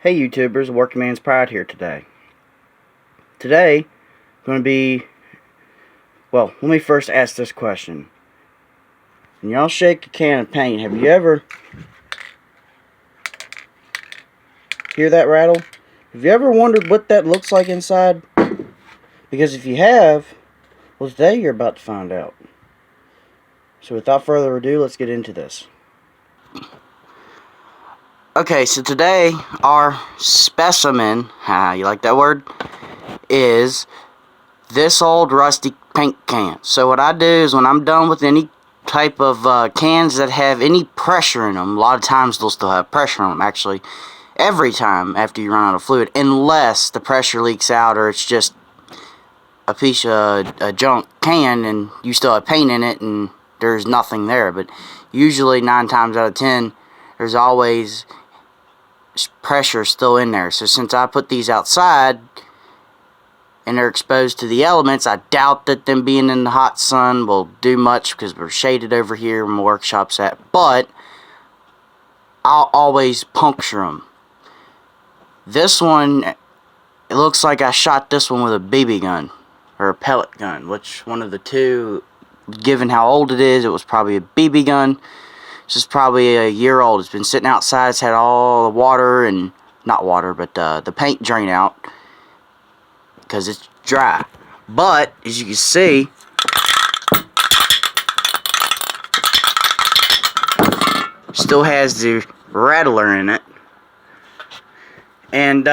Hey YouTubers, Working Man's Pride here today. Today, going to be, well, let me first ask this question. When y'all shake a can of paint, have you ever, hear that rattle? Have you ever wondered what that looks like inside? Because if you have, well, today you're about to find out. So without further ado, let's get into this. Okay, so today our specimen, you like that word, is this old rusty paint can. So what I do is when I'm done with any type of cans that have any pressure in them, a lot of times they'll still have pressure on them, actually, every time after you run out of fluid, unless the pressure leaks out or it's just a piece of a junk can and you still have paint in it and there's nothing there. But usually 9 times out of 10 there's always pressure still in there. So since I put these outside and they're exposed to the elements, I doubt that them being in the hot sun will do much because we're shaded over here where my workshop's at. But I'll always puncture them. This one, it looks like I shot this one with a BB gun or a pellet gun, which one of the two, given how old it is, it was probably a BB gun. This is probably a year old. It's been sitting outside. It's had all the water and, not water, but the paint drain out because it's dry. But, as you can see, still has the rattler in it. And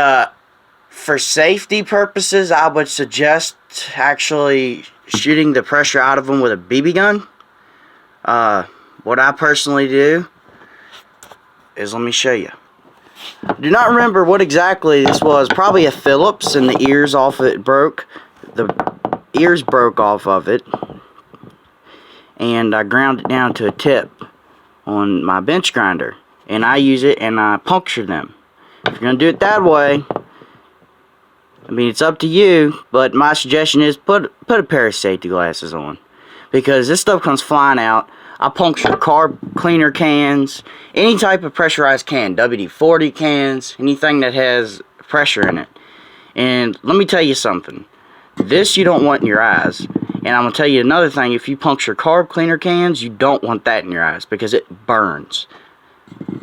for safety purposes, I would suggest actually shooting the pressure out of them with a BB gun. What I personally do is, let me show you. I do not remember what exactly this was. Probably a Phillips, and the ears off of it broke. The ears broke off of it. And I ground it down to a tip on my bench grinder. And I use it and I puncture them. If you're going to do it that way, I mean, it's up to you. But my suggestion is put a pair of safety glasses on. Because this stuff comes flying out. I puncture carb cleaner cans, any type of pressurized can, WD-40 cans, anything that has pressure in it. And let me tell you something. This you don't want in your eyes. And I'm going to tell you another thing. If you puncture carb cleaner cans, you don't want that in your eyes because it burns.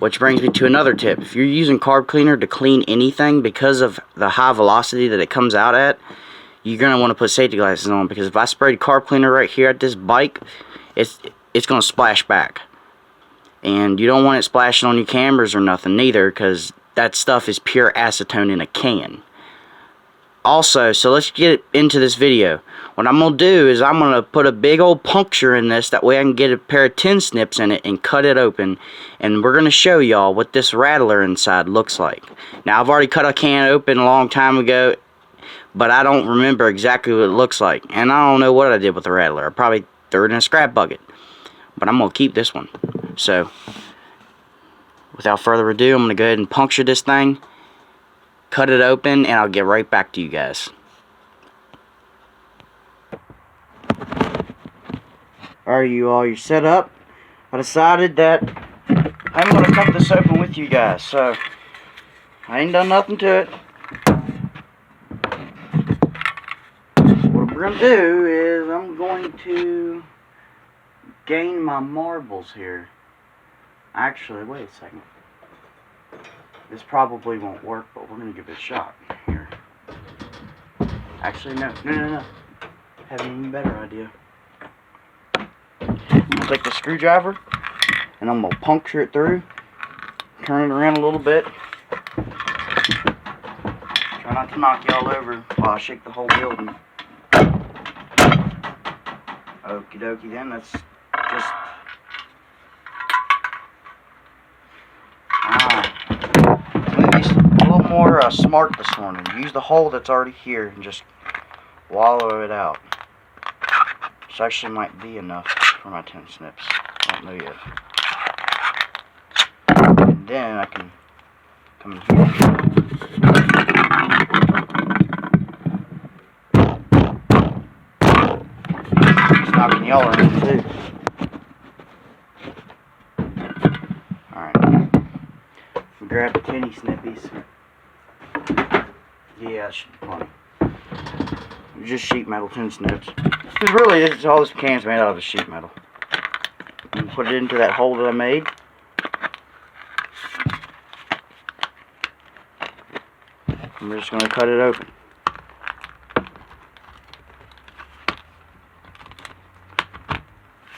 Which brings me to another tip. If you're using carb cleaner to clean anything because of the high velocity that it comes out at, you're going to want to put safety glasses on, because if I sprayed carb cleaner right here at this bike, it's going to splash back. And you don't want it splashing on your cameras or nothing neither, because that stuff is pure acetone in a can. Also, so let's get into this video. What I'm going to do is I'm going to put a big old puncture in this, that way I can get a pair of tin snips in it and cut it open. And we're going to show y'all what this rattler inside looks like. Now, I've already cut a can open a long time ago, but I don't remember exactly what it looks like. And I don't know what I did with the rattler. I probably threw it in a scrap bucket. But I'm going to keep this one. So, without further ado, I'm going to go ahead and puncture this thing, cut it open, and I'll get right back to you guys. Alright, you're set up. I decided that I'm going to cut this open with you guys. So, I ain't done nothing to it. What we're going to do is I'm going to gain my marbles here. Actually, wait a second. This probably won't work, but we're going to give it a shot here. Actually, no. I have an even better idea. I'll take the screwdriver and I'm going to puncture it through. Turn it around a little bit. Try not to knock you all over while I shake the whole building. Okie dokie then, that's just... Maybe a little more smart this morning. Use the hole that's already here and just wallow it out. This actually might be enough for my tin snips. I don't know yet. And then I can come in here. It's knocking y'all around too. Alright. Grab the tinny snippies. Yeah, just sheet metal, 10 snips. Because really, all this can's made out of is sheet metal. And put it into that hole that I made. And we're just going to cut it open.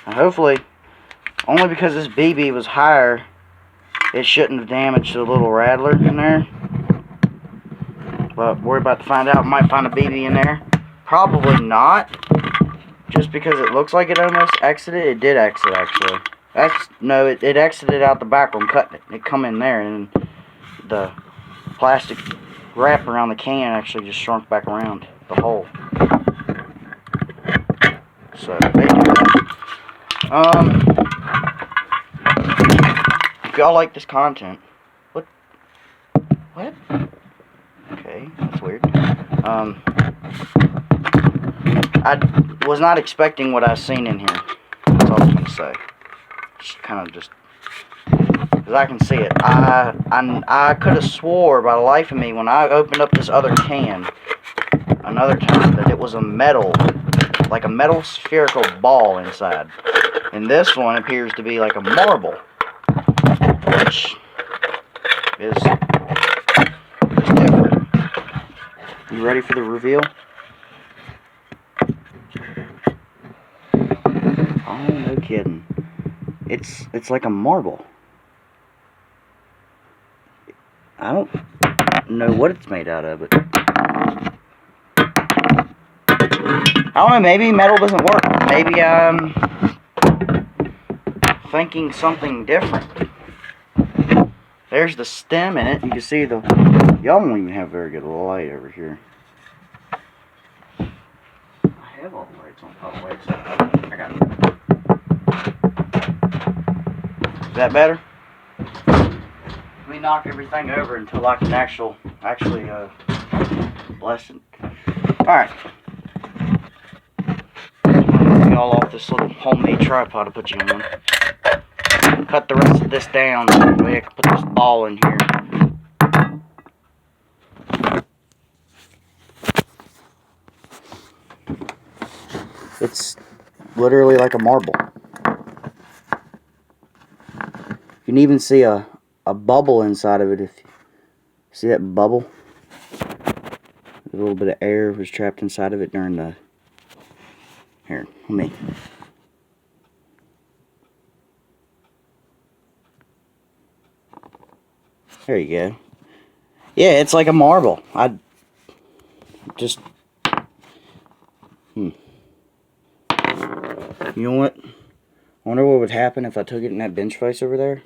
And hopefully, only because this BB was higher, it shouldn't have damaged the little rattler in there. But we're about to find out. Might find a BB in there. Probably not. Just because it looks like it almost exited. It did exit, actually. No, it exited out the back when I'm cutting it. It come in there, and the plastic wrap around the can actually just shrunk back around the hole. So, they do that. If y'all like this content, what? Okay, that's weird. I was not expecting what I've seen in here. That's all I was gonna say. Just kind of because I can see it. I could have swore by the life of me when I opened up this other can another time that it was a metal, like a metal spherical ball inside. And this one appears to be like a marble, which is different. You ready for the reveal? Oh, no kidding. It's like a marble. I don't know what it's made out of, but I don't know, maybe metal doesn't work. Maybe I'm thinking something different. There's the stem in it. You can see y'all don't even have very good light over here. I have all the lights on. Oh, wait, so I got it. Is that better? Let me knock everything over until I can actually bless it. Alright. Get all off this little homemade tripod I put you on. Cut the rest of this down so that way I can put this ball in here. It's literally like a marble. You can even see a bubble inside of it. If you see that bubble, a little bit of air was trapped inside of it during the. Here, let me. There you go. Yeah, it's like a marble. I just. You know what? I wonder what would happen if I took it in that bench vise over there.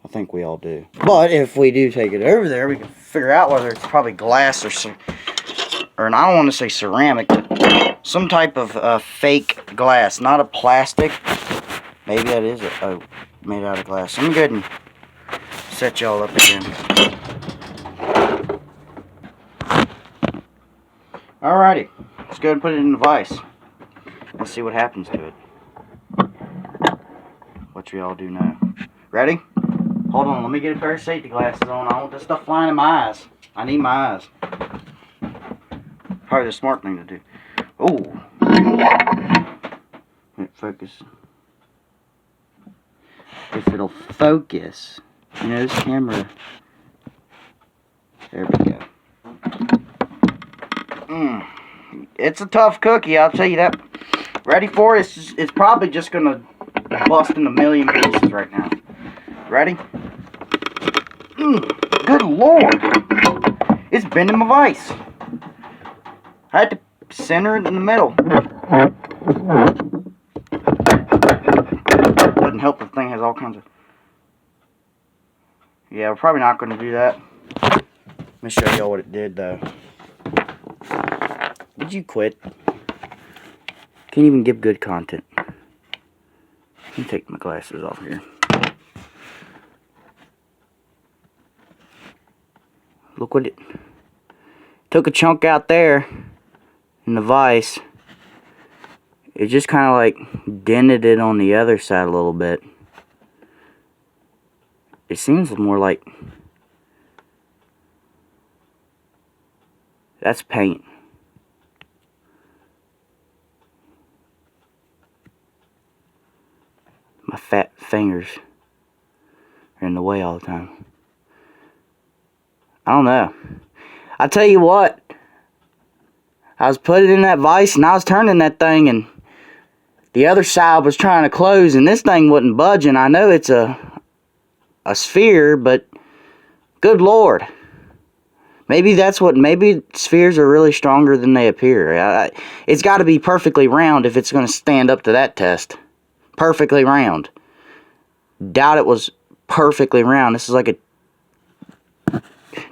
I think we all do. But if we do take it over there, we can figure out whether it's probably glass or I don't want to say ceramic, but some type of fake glass, not a plastic. Maybe that is it. Oh, made out of glass. I'm good and set y'all up again. Alrighty, let's go ahead and put it in the vise. Let's see what happens to it. What we all do now. Ready? Hold on, let me get a pair of safety glasses on. I don't want this stuff flying in my eyes. I need my eyes. Probably the smart thing to do. Oh. Focus. If it'll focus. You know, this camera. There we go. It's a tough cookie, I'll tell you that. Ready for it? It's probably just going to bust in a million pieces right now. Ready? Good Lord. It's been in my vise. I had to center it in the middle. Doesn't help if the thing has all kinds of... Yeah, we're probably not going to do that. Let me show y'all what it did, though. Did you quit? Can't even give good content. Let me take my glasses off here. Look what it... Took a chunk out there in the vise. It just kind of like dented it on the other side a little bit. It seems more like That's paint. My fat fingers are in the way all the time. I don't know. I tell you what, I was putting in that vise and I was turning that thing and the other side was trying to close and this thing wasn't budging. I know it's a sphere, but good Lord. Maybe spheres are really stronger than they appear. It's got to be perfectly round if it's going to stand up to that test. Perfectly round. Doubt it was perfectly round. This is like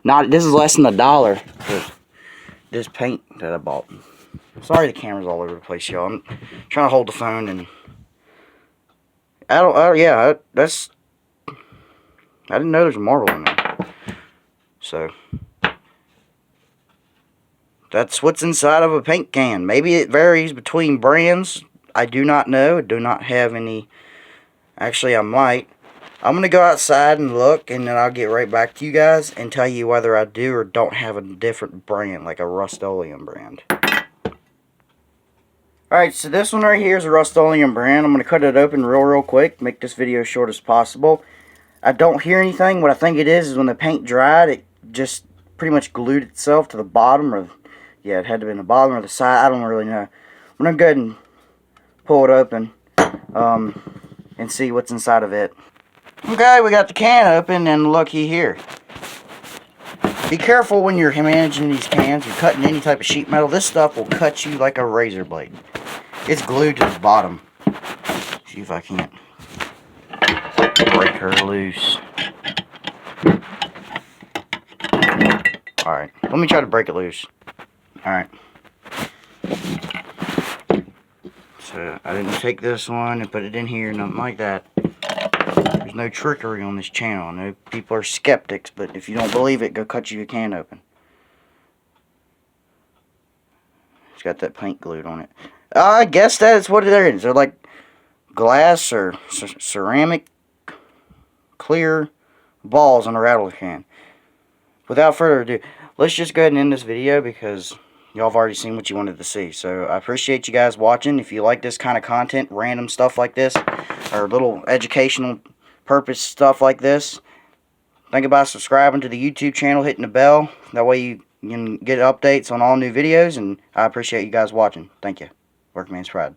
this is less than $1 for this paint that I bought. Sorry the camera's all over the place, y'all. I'm trying to hold the phone and I didn't know there's marble in there. So that's what's inside of a paint can. Maybe it varies between brands. I do not know. I do not have any. Actually, I might. I'm going to go outside and look, and then I'll get right back to you guys and tell you whether I do or don't have a different brand, like a Rust-Oleum brand. Alright, so this one right here is a Rust-Oleum brand. I'm going to cut it open real quick, make this video as short as possible. I don't hear anything. What I think it is when the paint dried, it just pretty much glued itself to the bottom, or yeah, it had to be in the bottom or the side. I don't really know. I'm going to go ahead and pull it open and see what's inside of it. Okay, we got the can open, and looky here. Be careful when you're managing these cans. You're cutting any type of sheet metal. This stuff will cut you like a razor blade. It's glued to the bottom. See if I can't break her loose. Alright, let me try to break it loose. Alright. So, I didn't take this one and put it in here, nothing like that. There's no trickery on this channel. I know people are skeptics, but if you don't believe it, go cut you a can open. It's got that paint glued on it. I guess that's what it is. They're like glass or ceramic clear balls on a rattle can. Without further ado, let's just go ahead and end this video because y'all have already seen what you wanted to see. So I appreciate you guys watching. If you like this kind of content, random stuff like this, or little educational purpose stuff like this, think about subscribing to the YouTube channel, hitting the bell. That way you can get updates on all new videos, and I appreciate you guys watching. Thank you. Workman's Pride.